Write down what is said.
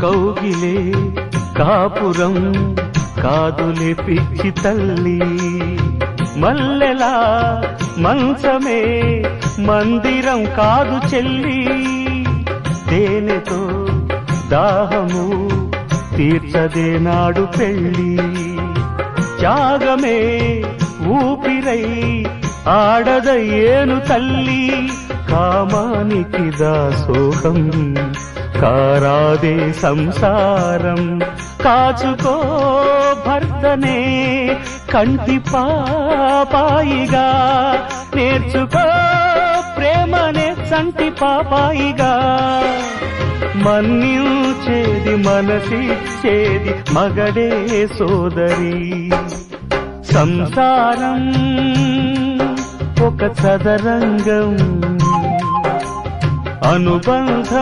కౌగిలే కాపురం కాదులే పిచ్చి తల్లి, మల్లెలా మంచమే మందిరం కాదు చెల్లి, తేనెతో దాహము తీర్చదే నాడు పెళ్ళి, త్యాగమే ఊపిరై ఆడదయ్యేను తల్లి, కామానికి దాసోహం కారాదే సంసారం, కాచుకో భర్తనే కంటి పాపాయిగా, నేర్చుకో ప్రేమనే సంటి పాపాయిగా, మన్నించేది మనసిచ్చేది మగడే సోదరి, సంసారం ఒక చదరంగం అనుబంధం